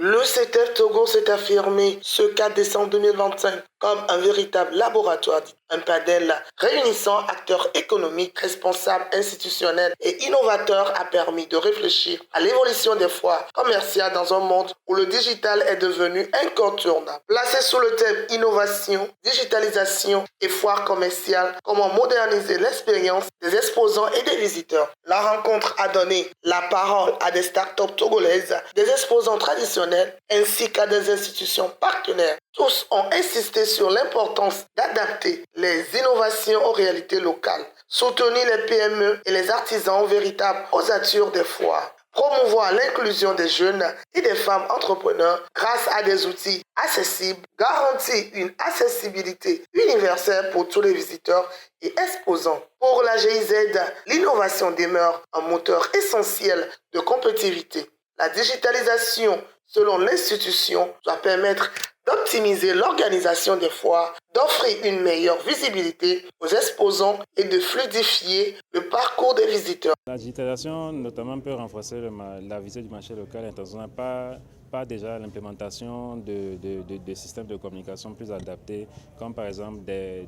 Le CETEF Togo s'est affirmé ce 4 décembre 2025 comme un véritable laboratoire, un panel réunissant acteurs économiques, responsables institutionnels et innovateurs a permis de réfléchir à l'évolution des foires commerciales dans un monde où le digital est devenu incontournable. Placé sous le thème innovation, digitalisation et foires commerciales, comment moderniser l'expérience des exposants et des visiteurs. La rencontre a donné la parole à des startups togolaises, des exposants traditionnels ainsi qu'à des institutions partenaires. Tous ont insisté sur l'importance d'adapter les innovations aux réalités locales, soutenir les PME et les artisans véritables ossature des foires, promouvoir l'inclusion des jeunes et des femmes entrepreneurs grâce à des outils accessibles, garantir une accessibilité universelle pour tous les visiteurs et exposants. Pour la GIZ, l'innovation demeure un moteur essentiel de compétitivité. La digitalisation, selon l'institution, doit permettre d'optimiser l'organisation des foires, d'offrir une meilleure visibilité aux exposants et de fluidifier le parcours des visiteurs. La digitalisation notamment peut renforcer la visée du marché local international par déjà l'implémentation de systèmes de communication plus adaptés, comme par exemple des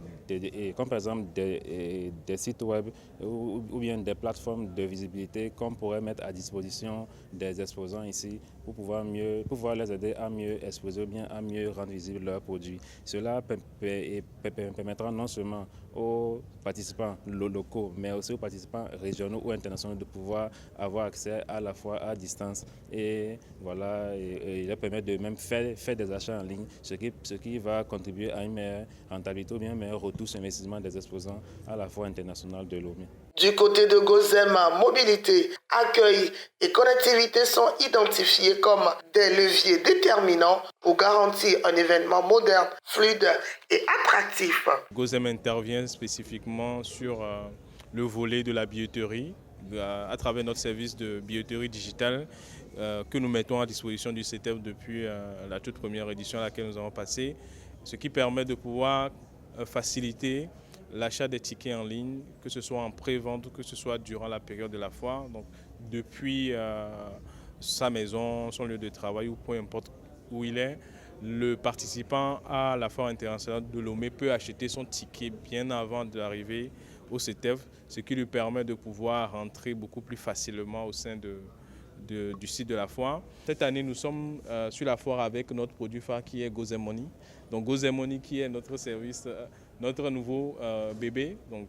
sites web ou bien des plateformes de visibilité qu'on pourrait mettre à disposition des exposants ici pour pouvoir les aider à mieux exposer ou bien à mieux rendre visibles leurs produits. Cela permettra non seulement aux participants locaux, mais aussi aux participants régionaux ou internationaux de pouvoir avoir accès à la fois à distance et voilà, et leur permettre de même faire des achats en ligne, ce qui va contribuer à une meilleure rentabilité ou bien un meilleur retour sur investissement des exposants à la fois international de l'OMI. Du côté de Gozem, mobilité, accueil et connectivité sont identifiés comme des leviers déterminants pour garantir un événement moderne, fluide et attractif. Gozem intervient spécifiquement sur le volet de la billetterie à travers notre service de billetterie digitale que nous mettons à disposition du CETEF depuis la toute première édition à laquelle nous avons passé, ce qui permet de pouvoir faciliter l'achat des tickets en ligne, que ce soit en pré-vente ou que ce soit durant la période de la foire. Donc, depuis sa maison, son lieu de travail ou peu importe où il est, le participant à la foire internationale de Lomé peut acheter son ticket bien avant de l'arrivée au CETEF, ce qui lui permet de pouvoir rentrer beaucoup plus facilement au sein du site de la foire. Cette année, nous sommes sur la foire avec notre produit phare qui est Gozem Money. Donc Gozem Money qui est notre service, notre nouveau bébé. Donc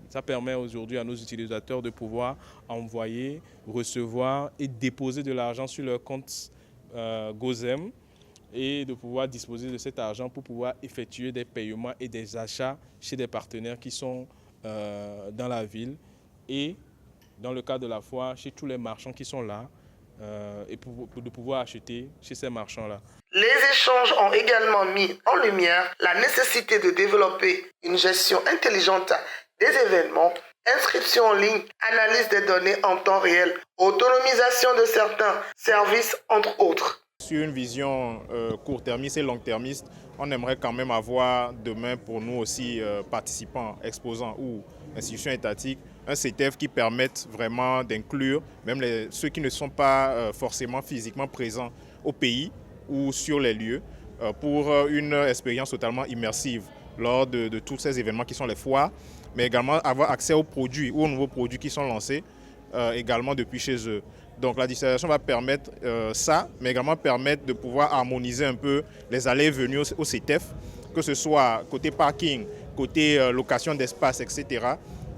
ça permet aujourd'hui à nos utilisateurs de pouvoir envoyer, recevoir et déposer de l'argent sur leur compte Gozem et de pouvoir disposer de cet argent pour pouvoir effectuer des paiements et des achats chez des partenaires qui sont dans la ville et dans le cadre de la foire, chez tous les marchands qui sont là et de pouvoir acheter chez ces marchands-là. Les échanges ont également mis en lumière la nécessité de développer une gestion intelligente des événements, inscription en ligne, analyse des données en temps réel, autonomisation de certains services, entre autres. Sur une vision court-termiste et long-termiste, on aimerait quand même avoir demain pour nous aussi participants, exposants ou institutions étatiques, un CETEF qui permette vraiment d'inclure même ceux qui ne sont pas forcément physiquement présents au pays ou sur les lieux pour une expérience totalement immersive lors de tous ces événements qui sont les foires, mais également avoir accès aux produits ou aux nouveaux produits qui sont lancés également depuis chez eux. Donc la digitalisation va permettre ça, mais également permettre de pouvoir harmoniser un peu les allées et venues au CETEF, que ce soit côté parking, côté location d'espace, etc.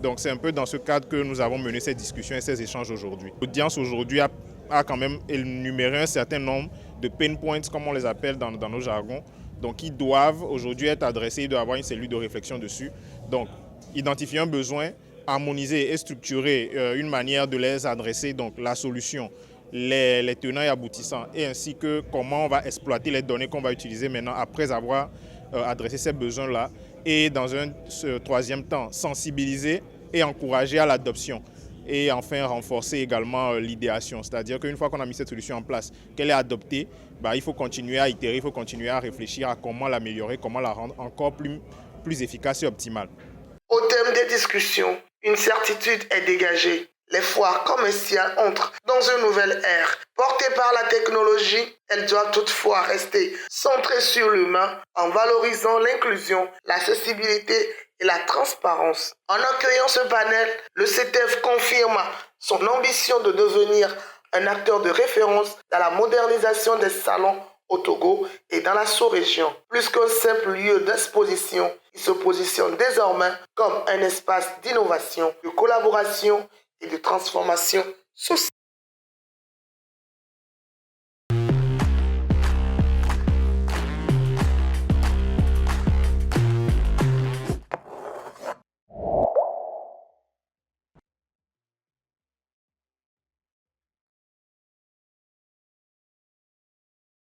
Donc c'est un peu dans ce cadre que nous avons mené ces discussions et ces échanges aujourd'hui. L'audience aujourd'hui a quand même énuméré un certain nombre de pain points, comme on les appelle dans nos jargons, donc qui doivent aujourd'hui être adressés, il doit y avoir une cellule de réflexion dessus. Donc identifier un besoin, harmoniser et structurer une manière de les adresser, donc la solution, les tenants et aboutissants, et ainsi que comment on va exploiter les données qu'on va utiliser maintenant après avoir adressé ces besoins-là. Et dans un troisième temps, sensibiliser et encourager à l'adoption. Et enfin, renforcer également l'idéation. C'est-à-dire qu'une fois qu'on a mis cette solution en place, qu'elle est adoptée, il faut continuer à itérer, il faut continuer à réfléchir à comment l'améliorer, comment la rendre encore plus efficace et optimale. Au terme des discussions, une certitude est dégagée. Les foires commerciales entrent dans une nouvelle ère. Portées par la technologie, elles doivent toutefois rester centrées sur l'humain en valorisant l'inclusion, l'accessibilité et la transparence. En accueillant ce panel, le CETEF confirme son ambition de devenir un acteur de référence dans la modernisation des salons au Togo et dans la sous-région. Plus qu'un simple lieu d'exposition, il se positionne désormais comme un espace d'innovation, de collaboration et de transformation sociale.